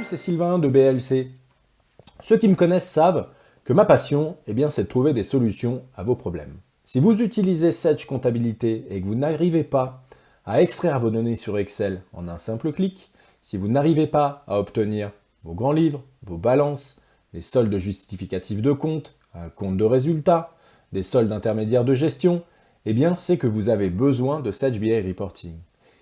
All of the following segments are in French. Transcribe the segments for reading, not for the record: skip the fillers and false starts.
c'est Sylvain de BLC. Ceux qui me connaissent savent que ma passion, c'est de trouver des solutions à vos problèmes. Si vous utilisez Sage Comptabilité et que vous n'arrivez pas à extraire vos données sur Excel en un simple clic, si vous n'arrivez pas à obtenir vos grands livres, vos balances, les soldes justificatifs de compte, un compte de résultats, des soldes intermédiaires de gestion, c'est que vous avez besoin de Sage BI Reporting.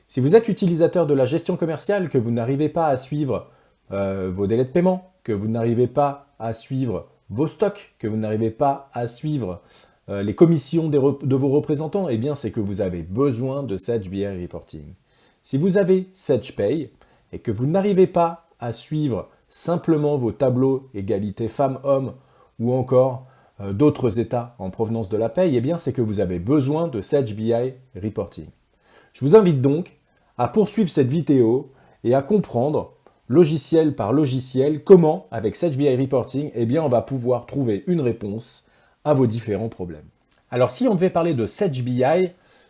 Si vous êtes utilisateur de la gestion commerciale, que vous n'arrivez pas à suivre vos délais de paiement, que vous n'arrivez pas à suivre vos stocks, que vous n'arrivez pas à suivre les commissions de vos représentants, c'est que vous avez besoin de Sage BI Reporting. Si vous avez Sage Pay et que vous n'arrivez pas à suivre simplement vos tableaux égalité femmes-hommes ou encore d'autres états en provenance de la paye, c'est que vous avez besoin de Sage BI Reporting. Je vous invite donc à poursuivre cette vidéo et à comprendre logiciel par logiciel comment, avec Sage BI Reporting, on va pouvoir trouver une réponse à vos différents problèmes. Alors si on devait parler de Sage BI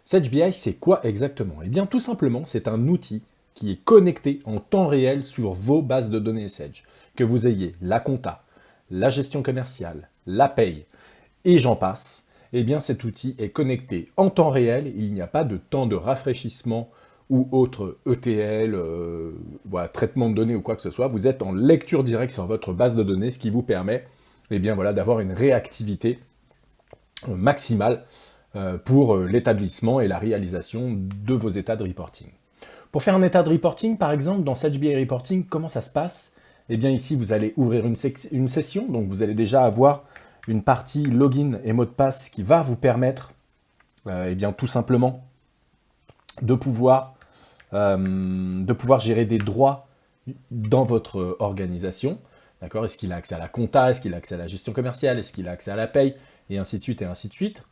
c'est quoi exactement? Tout simplement, c'est un outil qui est connecté en temps réel sur vos bases de données Sage. Que vous ayez la compta, la gestion commerciale, la paye et j'en passe, cet outil est connecté en temps réel, il n'y a pas de temps de rafraîchissement ou autre ETL, traitement de données ou quoi que ce soit, vous êtes en lecture directe sur votre base de données, ce qui vous permet d'avoir une réactivité maximale pour l'établissement et la réalisation de vos états de reporting. Pour faire un état de reporting, par exemple, dans Sage BI Reporting, comment ça se passe? Ici, vous allez ouvrir une session, donc vous allez déjà avoir une partie login et mot de passe qui va vous permettre, tout simplement, de pouvoir gérer des droits dans votre organisation. D'accord? Est-ce qu'il a accès à la compta? Est-ce qu'il a accès à la gestion commerciale? Est-ce qu'il a accès à la paye? Et ainsi de suite, et ainsi de suite.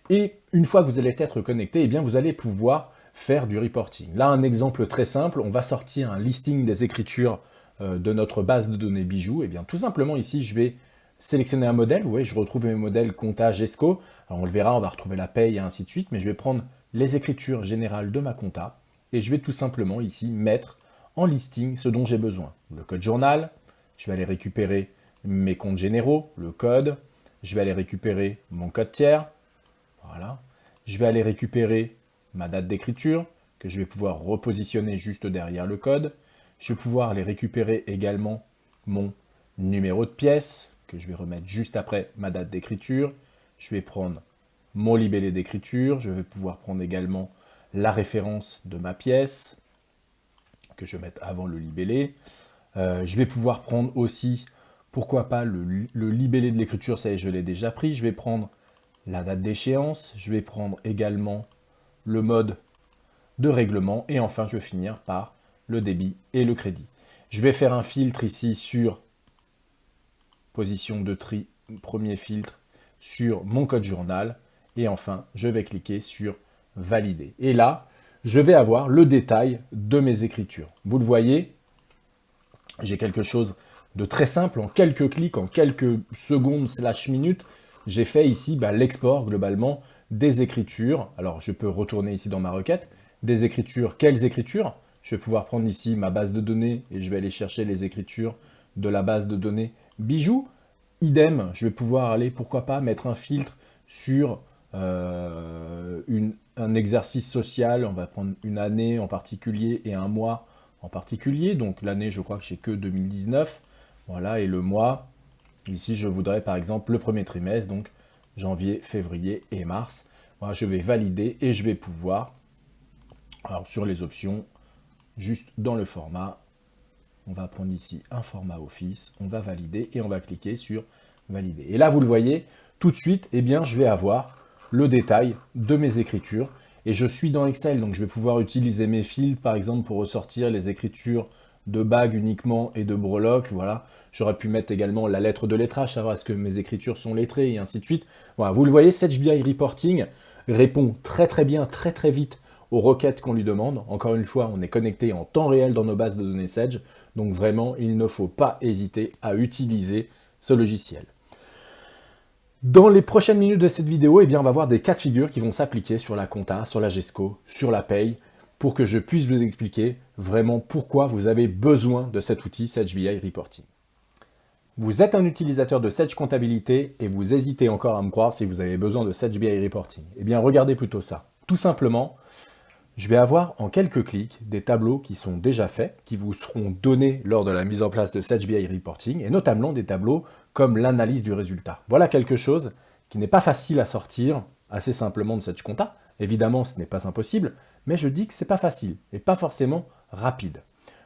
Et une fois que vous allez être connecté, vous allez pouvoir faire du reporting. Là, un exemple très simple, on va sortir un listing des écritures de notre base de données bijoux. Tout simplement, ici, je vais sélectionner un modèle. Vous voyez, je retrouve mes modèles compta, GESCO. Alors, on le verra, on va retrouver la paye et ainsi de suite. Mais je vais prendre les écritures générales de ma compta et je vais tout simplement ici mettre en listing ce dont j'ai besoin. Le code journal, je vais aller récupérer mes comptes généraux, le code, je vais aller récupérer mon code tiers, voilà. Je vais aller récupérer ma date d'écriture, que je vais pouvoir repositionner juste derrière le code. Je vais pouvoir aller récupérer également mon numéro de pièce, que je vais remettre juste après ma date d'écriture. Je vais prendre mon libellé d'écriture, je vais pouvoir prendre également la référence de ma pièce, que je vais mettre avant le libellé. Je vais pouvoir prendre aussi, pourquoi pas, le libellé de l'écriture, ça y est, je l'ai déjà pris. Je vais prendre la date d'échéance, je vais prendre également le mode de règlement, et enfin, je vais finir par le débit et le crédit. Je vais faire un filtre ici sur position de tri, premier filtre, sur mon code journal, et enfin, je vais cliquer sur valider. Et là, je vais avoir le détail de mes écritures. Vous le voyez, j'ai quelque chose de très simple, en quelques clics, en quelques secondes / minutes, j'ai fait ici l'export globalement des écritures. Alors je peux retourner ici dans ma requête, des écritures, quelles écritures? Je vais pouvoir prendre ici ma base de données et je vais aller chercher les écritures de la base de données bijoux. Idem, je vais pouvoir aller, pourquoi pas, mettre un filtre sur un exercice social. On va prendre une année en particulier et un mois en particulier. Donc l'année, je crois que j'ai que 2019. Voilà, et le mois, ici, je voudrais par exemple le premier trimestre, donc janvier, février et mars. Voilà, je vais valider et je vais pouvoir, alors sur les options, juste dans le format, on va prendre ici un format Office, on va valider et on va cliquer sur valider. Et là, vous le voyez, tout de suite, je vais avoir le détail de mes écritures. Et je suis dans Excel, donc je vais pouvoir utiliser mes filtres, par exemple, pour ressortir les écritures de bagues uniquement et de breloques. Voilà. J'aurais pu mettre également la lettre de lettrage, savoir est-ce que mes écritures sont lettrées et ainsi de suite. Voilà, vous le voyez, Sage BI Reporting répond très très bien, très très vite aux requêtes qu'on lui demande. Encore une fois, on est connecté en temps réel dans nos bases de données Sage, donc vraiment, il ne faut pas hésiter à utiliser ce logiciel. Dans les prochaines minutes de cette vidéo, on va voir des cas de figure qui vont s'appliquer sur la compta, sur la GESCO, sur la paye, pour que je puisse vous expliquer vraiment pourquoi vous avez besoin de cet outil Sage BI Reporting. Vous êtes un utilisateur de Sage Comptabilité et vous hésitez encore à me croire si vous avez besoin de Sage BI Reporting. Eh bien, regardez plutôt ça. Tout simplement, je vais avoir en quelques clics des tableaux qui sont déjà faits, qui vous seront donnés lors de la mise en place de Sage BI Reporting, et notamment des tableaux comme l'analyse du résultat. Voilà quelque chose qui n'est pas facile à sortir assez simplement de Sage Compta. Évidemment, ce n'est pas impossible, mais je dis que ce n'est pas facile et pas forcément rapide.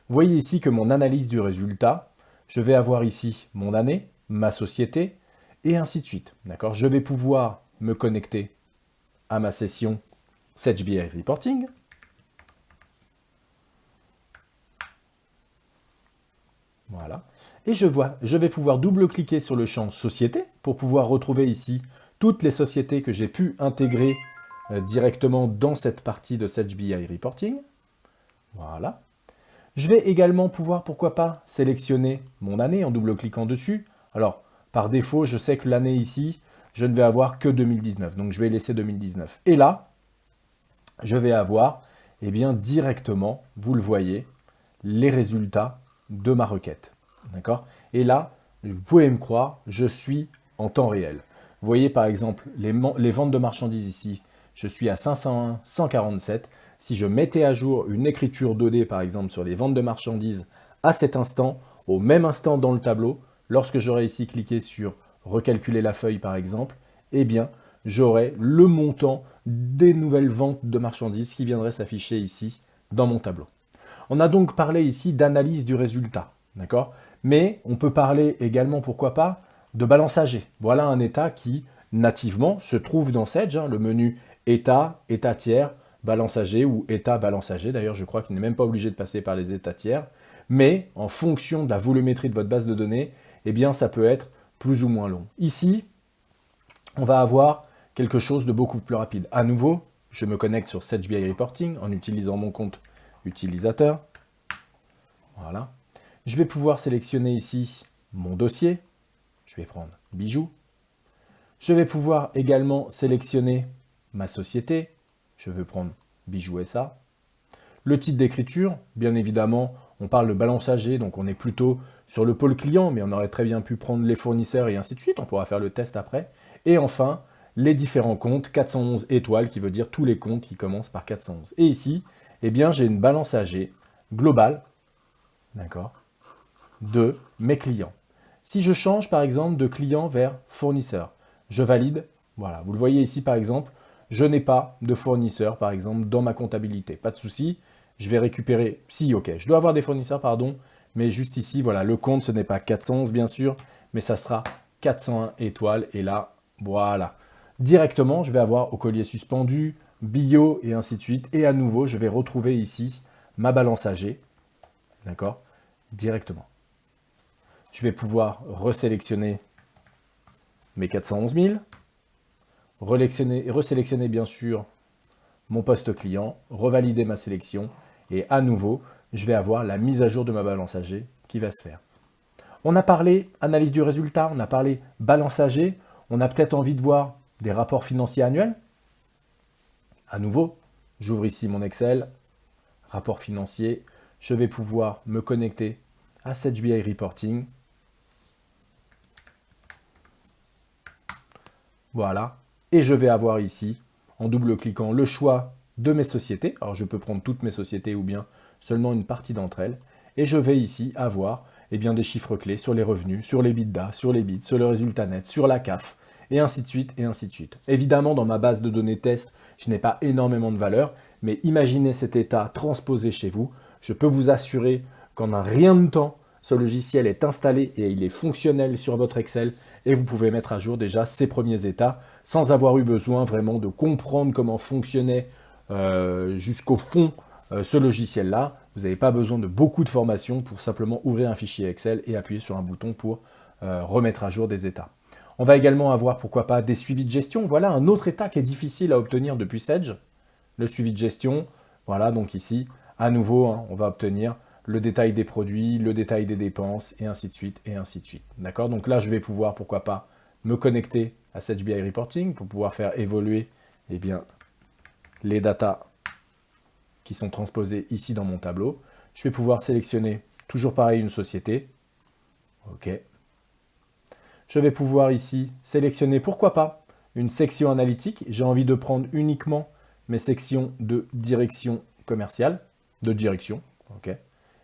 Vous voyez ici que mon analyse du résultat, je vais avoir ici mon année, ma société, et ainsi de suite. D'accord ? Je vais pouvoir me connecter à ma session Sage BI Reporting. Voilà. Et je vais pouvoir double-cliquer sur le champ Société pour pouvoir retrouver ici toutes les sociétés que j'ai pu intégrer directement dans cette partie de Sage BI Reporting. Voilà. Je vais également pouvoir, pourquoi pas, sélectionner mon année en double-cliquant dessus. Alors, par défaut, je sais que l'année ici, je ne vais avoir que 2019. Donc, je vais laisser 2019. Et là, je vais avoir, eh bien, directement, vous le voyez, les résultats de ma requête. D'accord ? Et là, vous pouvez me croire, je suis en temps réel. Vous voyez par exemple les ventes de marchandises ici, je suis à 501, 147. Si je mettais à jour une écriture 2D par exemple sur les ventes de marchandises à cet instant, au même instant dans le tableau, lorsque j'aurais ici cliqué sur recalculer la feuille par exemple, eh bien j'aurai le montant des nouvelles ventes de marchandises qui viendraient s'afficher ici dans mon tableau. On a donc parlé ici d'analyse du résultat, d'accord ? Mais on peut parler également, pourquoi pas, de balance AG. Voilà un état qui, nativement, se trouve dans Sage, le menu état, état tiers, balance AG ou état balance AG. D'ailleurs, je crois qu'il n'est même pas obligé de passer par les états tiers. Mais en fonction de la volumétrie de votre base de données, eh bien, ça peut être plus ou moins long. Ici, on va avoir quelque chose de beaucoup plus rapide. À nouveau, je me connecte sur Sage BI Reporting en utilisant mon compte utilisateur. Voilà. Je vais pouvoir sélectionner ici mon dossier. Je vais prendre bijoux. Je vais pouvoir également sélectionner ma société. Je veux prendre bijoux SA. Le type d'écriture, bien évidemment, on parle de balance AG, donc on est plutôt sur le pôle client, mais on aurait très bien pu prendre les fournisseurs et ainsi de suite. On pourra faire le test après. Et enfin, les différents comptes, 411 étoiles, qui veut dire tous les comptes qui commencent par 411. Et ici, eh bien, j'ai une balance AG globale, d'accord, de mes clients. Si je change par exemple de client vers fournisseur, je valide, voilà, vous le voyez ici par exemple, je n'ai pas de fournisseur par exemple dans ma comptabilité, pas de souci, je vais récupérer, si ok, je dois avoir des fournisseurs pardon, mais juste ici, voilà, le compte ce n'est pas 411 bien sûr, mais ça sera 401 étoiles et là, voilà. Directement, je vais avoir au collier suspendu, bio et ainsi de suite, et à nouveau, je vais retrouver ici ma balance AG, d'accord, directement. Je vais pouvoir resélectionner mes 411 000, resélectionner bien sûr mon poste client, revalider ma sélection et à nouveau, je vais avoir la mise à jour de ma balance AG qui va se faire. On a parlé analyse du résultat, on a parlé balance AG, on a peut-être envie de voir des rapports financiers annuels. À nouveau, j'ouvre ici mon Excel, rapport financier, je vais pouvoir me connecter à Sage BI Reporting. Voilà, et je vais avoir ici, en double-cliquant, le choix de mes sociétés. Alors je peux prendre toutes mes sociétés ou bien seulement une partie d'entre elles. Et je vais ici avoir eh bien, des chiffres clés sur les revenus, sur les EBITDA, sur les BIT, sur le résultat net, sur la CAF, et ainsi de suite, et ainsi de suite. Évidemment, dans ma base de données test, je n'ai pas énormément de valeur, mais imaginez cet état transposé chez vous. Je peux vous assurer qu'en un rien de temps, ce logiciel est installé et il est fonctionnel sur votre Excel et vous pouvez mettre à jour déjà ces premiers états sans avoir eu besoin vraiment de comprendre comment fonctionnait jusqu'au fond ce logiciel-là. Vous n'avez pas besoin de beaucoup de formation pour simplement ouvrir un fichier Excel et appuyer sur un bouton pour remettre à jour des états. On va également avoir, pourquoi pas, des suivis de gestion. Voilà un autre état qui est difficile à obtenir depuis Sage. Le suivi de gestion, voilà, donc ici, à nouveau, on va obtenir le détail des produits, le détail des dépenses, et ainsi de suite, et ainsi de suite. D'accord? Donc là, je vais pouvoir, pourquoi pas, me connecter à Sage BI Reporting pour pouvoir faire évoluer eh bien, les datas qui sont transposés ici dans mon tableau. Je vais pouvoir sélectionner, toujours pareil, une société. OK. Je vais pouvoir ici sélectionner, pourquoi pas, une section analytique. J'ai envie de prendre uniquement mes sections de direction commerciale, de direction. OK.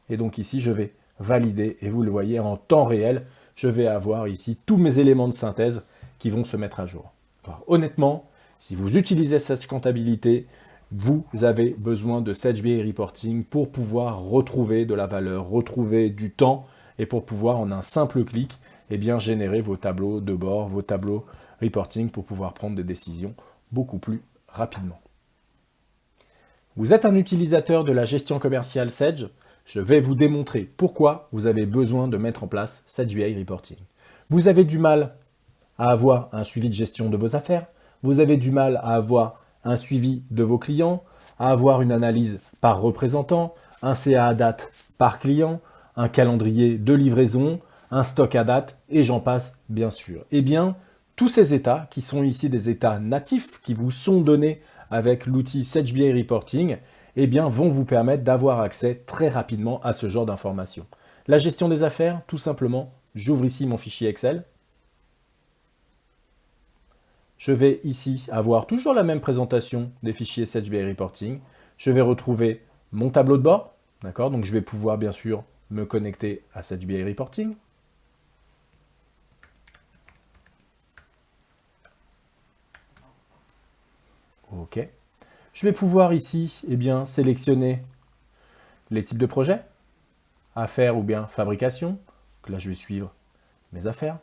Et donc ici, je vais valider, et vous le voyez, en temps réel, je vais avoir ici tous mes éléments de synthèse qui vont se mettre à jour. Alors, honnêtement, si vous utilisez cette comptabilité, vous avez besoin de Sage BI Reporting pour pouvoir retrouver de la valeur, retrouver du temps, et pour pouvoir, en un simple clic, eh bien, générer vos tableaux de bord, vos tableaux reporting pour pouvoir prendre des décisions beaucoup plus rapidement. Vous êtes un utilisateur de la gestion commerciale Sage. Je vais vous démontrer pourquoi vous avez besoin de mettre en place Sage BI Reporting. Vous avez du mal à avoir un suivi de gestion de vos affaires, vous avez du mal à avoir un suivi de vos clients, à avoir une analyse par représentant, un CA à date par client, un calendrier de livraison, un stock à date, et j'en passe bien sûr. Eh bien, tous ces états, qui sont ici des états natifs, qui vous sont donnés avec l'outil Sage BI Reporting, eh bien, vont vous permettre d'avoir accès très rapidement à ce genre d'informations. La gestion des affaires, tout simplement, j'ouvre ici mon fichier Excel. Je vais ici avoir toujours la même présentation des fichiers Sage BI Reporting. Je vais retrouver mon tableau de bord, d'accord? Donc je vais pouvoir bien sûr me connecter à Sage BI Reporting. OK. Je vais pouvoir ici, eh bien, sélectionner les types de projets, affaires ou bien fabrication. Donc là, je vais suivre mes affaires.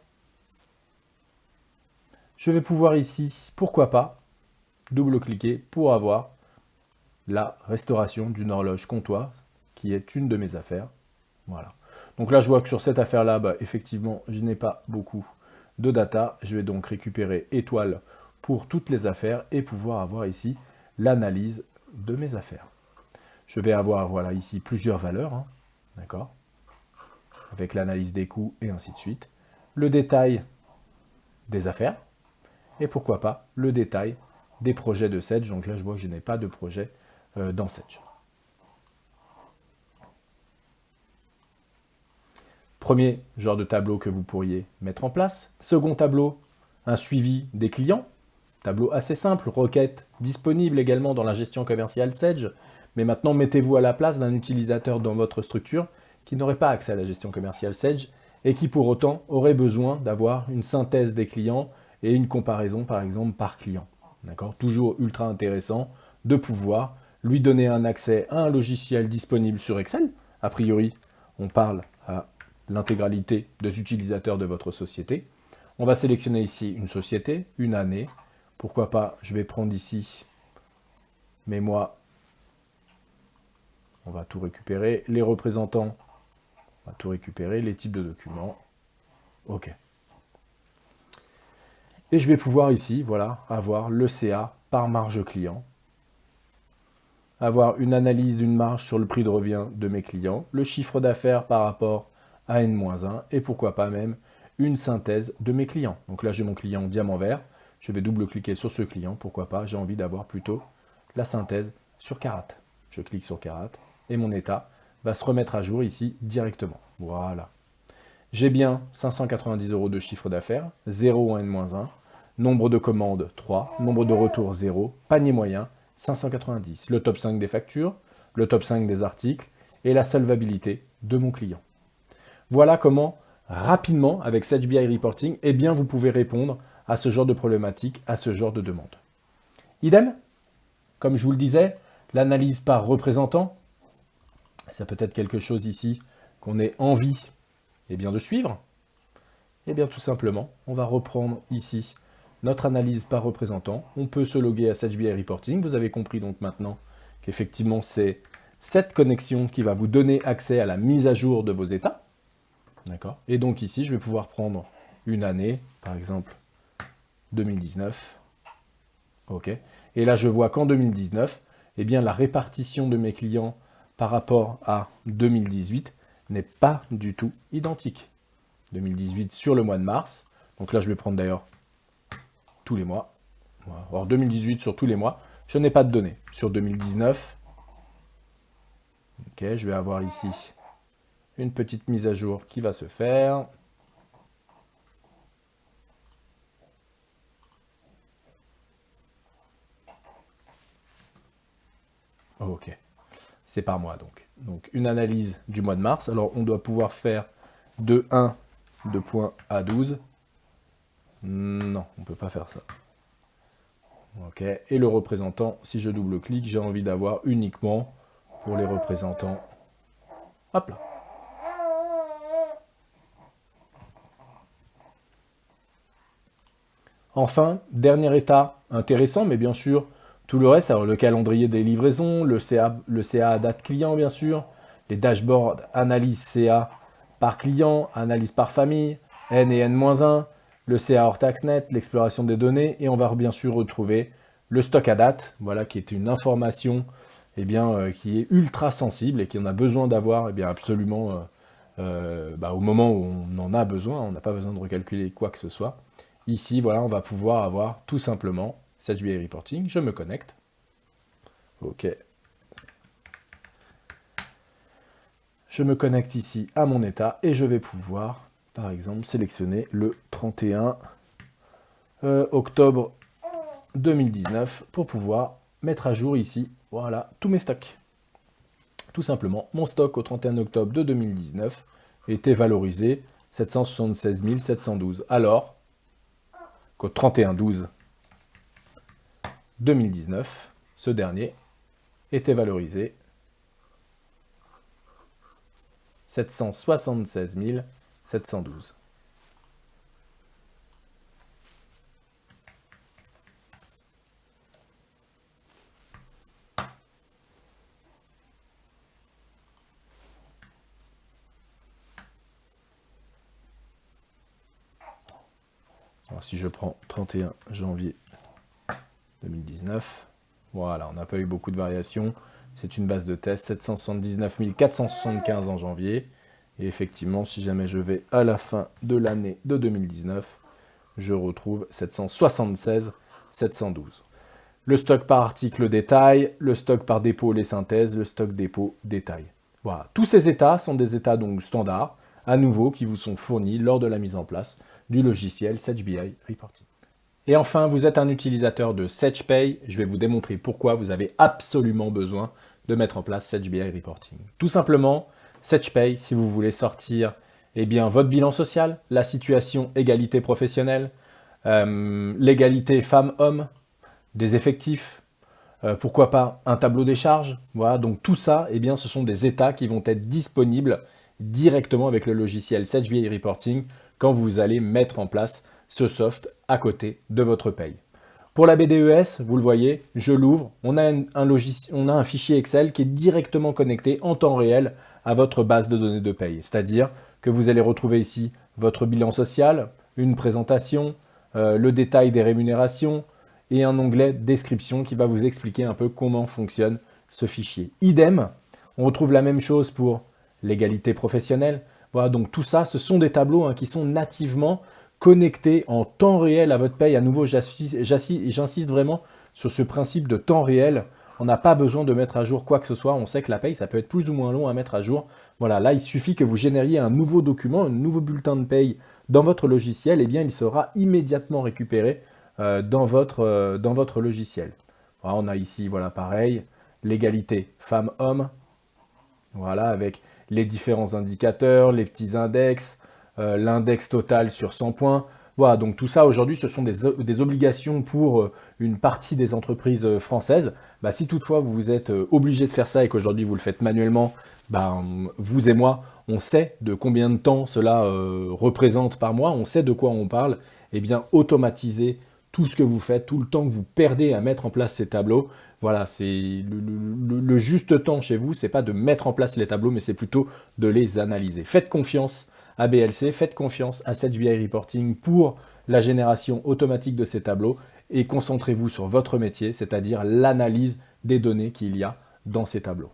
Je vais pouvoir ici, pourquoi pas, double-cliquer pour avoir la restauration d'une horloge comptoir, qui est une de mes affaires. Voilà. Donc là, je vois que sur cette affaire-là, bah, effectivement, je n'ai pas beaucoup de data. Je vais donc récupérer étoile pour toutes les affaires et pouvoir avoir ici l'analyse de mes affaires. Je vais avoir, voilà, ici plusieurs valeurs, hein, d'accord, avec l'analyse des coûts et ainsi de suite. Le détail des affaires et pourquoi pas le détail des projets de Sage. Donc là, je vois que je n'ai pas de projet dans Sage. Premier genre de tableau que vous pourriez mettre en place. Second tableau, un suivi des clients. Tableau assez simple, requête disponible également dans la gestion commerciale Sage. Mais maintenant, mettez-vous à la place d'un utilisateur dans votre structure qui n'aurait pas accès à la gestion commerciale Sage et qui pour autant aurait besoin d'avoir une synthèse des clients et une comparaison par exemple par client. D'accord? Toujours ultra intéressant de pouvoir lui donner un accès à un logiciel disponible sur Excel. A priori, on parle à l'intégralité des utilisateurs de votre société. On va sélectionner ici une société, une année. Pourquoi pas, je vais prendre ici mes mois. On va tout récupérer. Les représentants, on va tout récupérer. Les types de documents. OK. Et je vais pouvoir ici, voilà, avoir le CA par marge client. Avoir une analyse d'une marge sur le prix de revient de mes clients. Le chiffre d'affaires par rapport à N-1. Et pourquoi pas même une synthèse de mes clients. Donc là, j'ai mon client diamant vert. Je vais double-cliquer sur ce client. Pourquoi pas, j'ai envie d'avoir plutôt la synthèse sur Carat. Je clique sur Carat et mon état va se remettre à jour ici directement. Voilà. J'ai bien 590 € de chiffre d'affaires, 0 en N-1, nombre de commandes 3, nombre de retours 0, panier moyen 590, le top 5 des factures, le top 5 des articles et la solvabilité de mon client. Voilà comment rapidement avec Sage BI Reporting, eh bien, vous pouvez répondre à ce genre de problématique, à ce genre de demande. Idem, comme je vous le disais, l'analyse par représentant, ça peut être quelque chose ici qu'on ait envie de suivre. Eh bien, tout simplement, on va reprendre ici notre analyse par représentant. On peut se loguer à Sage BI Reporting. Vous avez compris donc maintenant qu'effectivement, c'est cette connexion qui va vous donner accès à la mise à jour de vos états. D'accord. Et donc ici, je vais pouvoir prendre une année, par exemple 2019. OK. Et là, je vois qu'en 2019, eh bien, la répartition de mes clients par rapport à 2018 n'est pas du tout identique. 2018 sur le mois de mars. Donc là, je vais prendre d'ailleurs tous les mois. Alors 2018 sur tous les mois. Je n'ai pas de données. Sur 2019, Ok, je vais avoir ici une petite mise à jour qui va se faire. Ok, c'est par mois donc. Donc une analyse du mois de mars. Alors on doit pouvoir faire de 1 de point à 12. Non, on ne peut pas faire ça. Ok, et le représentant, si je double-clique, j'ai envie d'avoir uniquement pour les représentants. Hop là. Enfin, dernier état intéressant, mais bien sûr, tout le reste, alors le calendrier des livraisons, le CA à date client, bien sûr, les dashboards, analyse CA par client, analyse par famille, N et N-1, le CA hors taxe net, l'exploration des données, et on va bien sûr retrouver le stock à date, voilà, qui est une information qui est ultra sensible et qu'on a besoin d'avoir absolument au moment où on en a besoin, on n'a pas besoin de recalculer quoi que ce soit. Ici, voilà, on va pouvoir avoir tout simplement cette SBI Reporting. Je me connecte. OK. Je me connecte ici à mon état et je vais pouvoir, par exemple, sélectionner le 31 octobre 2019 pour pouvoir mettre à jour ici, voilà, tous mes stocks. Tout simplement, mon stock au 31 octobre de 2019 était valorisé 776 712. Alors qu'au 31-12 2019, ce dernier était valorisé 776 712. Alors si je prends 31 janvier 2019, voilà, on n'a pas eu beaucoup de variations. C'est une base de test, 779 475 en janvier. Et effectivement, si jamais je vais à la fin de l'année de 2019, je retrouve 776 712. Le stock par article détail, le stock par dépôt les synthèses, le stock dépôt détail. Voilà, tous ces états sont des états donc standards, à nouveau, qui vous sont fournis lors de la mise en place du logiciel SetchBI Reporting. Et enfin, vous êtes un utilisateur de SetchPay, je vais vous démontrer pourquoi vous avez absolument besoin de mettre en place SetchBI Reporting. Tout simplement, SetchPay, si vous voulez sortir votre bilan social, la situation égalité professionnelle, l'égalité femmes-hommes, des effectifs, pourquoi pas un tableau des charges. Voilà, donc tout ça, ce sont des états qui vont être disponibles directement avec le logiciel SetchBI Reporting quand vous allez mettre en place ce soft à côté de votre paye. Pour la BDES, vous le voyez, je l'ouvre, on a un fichier Excel qui est directement connecté en temps réel à votre base de données de paye. C'est-à-dire que vous allez retrouver ici votre bilan social, une présentation, le détail des rémunérations et un onglet description qui va vous expliquer un peu comment fonctionne ce fichier. Idem, on retrouve la même chose pour l'égalité professionnelle. Voilà, donc tout ça, ce sont des tableaux qui sont nativement connectés en temps réel à votre paye. À nouveau, j'insiste vraiment sur ce principe de temps réel. On n'a pas besoin de mettre à jour quoi que ce soit. On sait que la paye, ça peut être plus ou moins long à mettre à jour. Voilà, là, il suffit que vous génériez un nouveau document, un nouveau bulletin de paye dans votre logiciel. Et bien, il sera immédiatement récupéré dans votre logiciel. Voilà, on a ici, voilà, pareil, l'égalité femmes-hommes. Voilà, avec les différents indicateurs, les petits index, l'index total sur 100 points. Voilà, donc tout ça aujourd'hui, ce sont des obligations pour une partie des entreprises françaises. Si toutefois vous êtes obligé de faire ça et qu'aujourd'hui vous le faites manuellement, vous et moi, on sait de combien de temps cela représente par mois, on sait de quoi on parle. Eh bien, automatiser tout ce que vous faites, tout le temps que vous perdez à mettre en place ces tableaux, voilà, c'est le juste temps chez vous, c'est pas de mettre en place les tableaux, mais c'est plutôt de les analyser. Faites confiance à BLC, faites confiance à SetchBI Reporting pour la génération automatique de ces tableaux et concentrez-vous sur votre métier, c'est-à-dire l'analyse des données qu'il y a dans ces tableaux.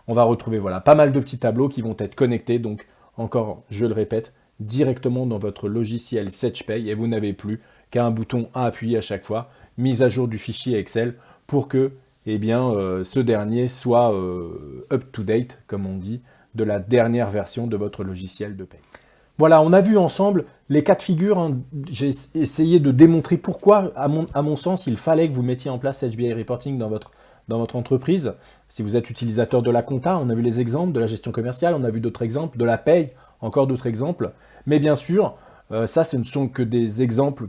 On va retrouver voilà, pas mal de petits tableaux qui vont être connectés, donc encore, je le répète, directement dans votre logiciel SetchPay et vous n'avez plus qu'un bouton à appuyer à chaque fois, mise à jour du fichier Excel pour que eh bien, ce dernier soit up-to-date, comme on dit, de la dernière version de votre logiciel de paye. Voilà, on a vu ensemble les cas de figure. Hein. J'ai essayé de démontrer pourquoi, à mon sens, il fallait que vous mettiez en place HBI Reporting dans votre entreprise. Si vous êtes utilisateur de la compta, on a vu les exemples, de la gestion commerciale, on a vu d'autres exemples, de la paye, encore d'autres exemples. Mais bien sûr, ça, ce ne sont que des exemples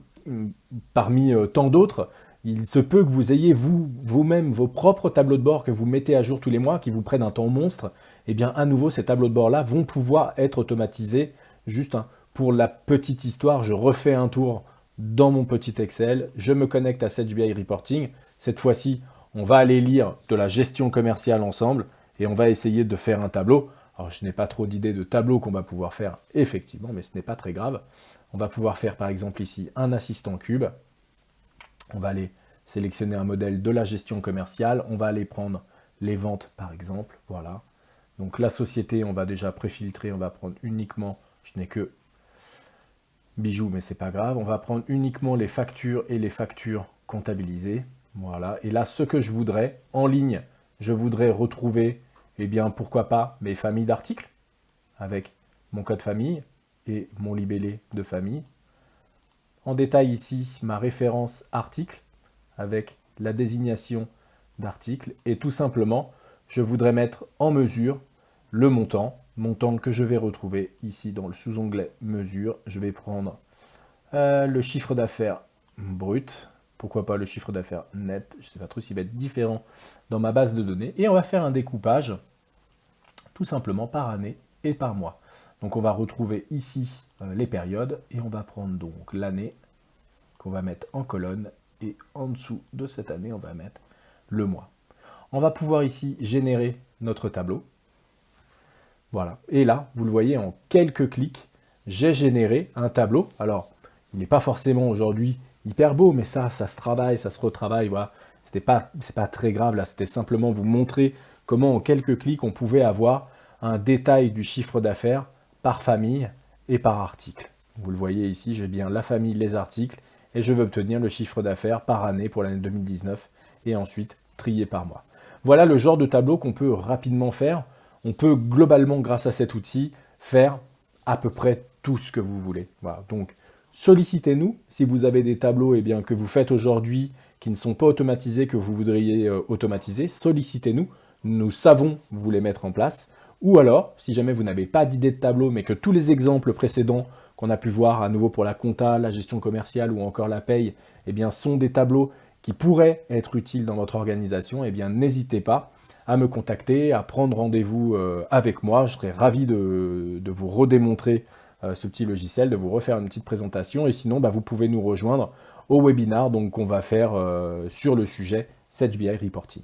parmi tant d'autres. Il se peut que vous ayez vous-même vos propres tableaux de bord que vous mettez à jour tous les mois, qui vous prennent un temps monstre. Et bien, à nouveau, ces tableaux de bord-là vont pouvoir être automatisés. Juste pour la petite histoire, je refais un tour dans mon petit Excel, je me connecte à HBI Reporting. Cette fois-ci, on va aller lire de la gestion commerciale ensemble et on va essayer de faire un tableau. Alors, je n'ai pas trop d'idées de tableau qu'on va pouvoir faire, effectivement, mais ce n'est pas très grave. On va pouvoir faire, par exemple, ici, un assistant cube. On va aller sélectionner un modèle de la gestion commerciale. On va aller prendre les ventes, par exemple. Voilà. Donc, la société, on va déjà préfiltrer. On va prendre uniquement, je n'ai que bijoux, mais c'est pas grave. On va prendre uniquement les factures et les factures comptabilisées. Voilà. Et là, ce que je voudrais, en ligne, je voudrais retrouver, eh bien, pourquoi pas, mes familles d'articles, avec mon code famille et mon libellé de famille. En détail ici, ma référence article, avec la désignation d'article. Et tout simplement, je voudrais mettre en mesure le montant que je vais retrouver ici dans le sous-onglet mesure. Je vais prendre le chiffre d'affaires brut, pourquoi pas le chiffre d'affaires net, je ne sais pas trop s'il va être différent dans ma base de données, et on va faire un découpage tout simplement par année et par mois. Donc on va retrouver ici les périodes, et on va prendre donc l'année qu'on va mettre en colonne, et en dessous de cette année, on va mettre le mois. On va pouvoir ici générer notre tableau. Voilà. Et là, vous le voyez, en quelques clics, j'ai généré un tableau. Alors, il n'est pas forcément aujourd'hui hyper beau, mais ça se travaille, ça se retravaille. Voilà. C'est pas très grave là. C'était simplement vous montrer comment en quelques clics, on pouvait avoir un détail du chiffre d'affaires par famille et par article. Vous le voyez ici, j'ai bien la famille, les articles, et je veux obtenir le chiffre d'affaires par année pour l'année 2019, et ensuite trier par mois. Voilà le genre de tableau qu'on peut rapidement faire. On peut globalement, grâce à cet outil, faire à peu près tout ce que vous voulez. Voilà. Donc, sollicitez-nous si vous avez des tableaux que vous faites aujourd'hui qui ne sont pas automatisés, que vous voudriez automatiser. Sollicitez-nous, nous savons vous les mettre en place. Ou alors, si jamais vous n'avez pas d'idée de tableau, mais que tous les exemples précédents qu'on a pu voir à nouveau pour la compta, la gestion commerciale ou encore la paye, sont des tableaux qui pourraient être utiles dans votre organisation, n'hésitez pas à me contacter, à prendre rendez-vous avec moi. Je serais ravi de vous redémontrer ce petit logiciel, de vous refaire une petite présentation. Et sinon, vous pouvez nous rejoindre au webinar qu'on va faire sur le sujet HBI Reporting.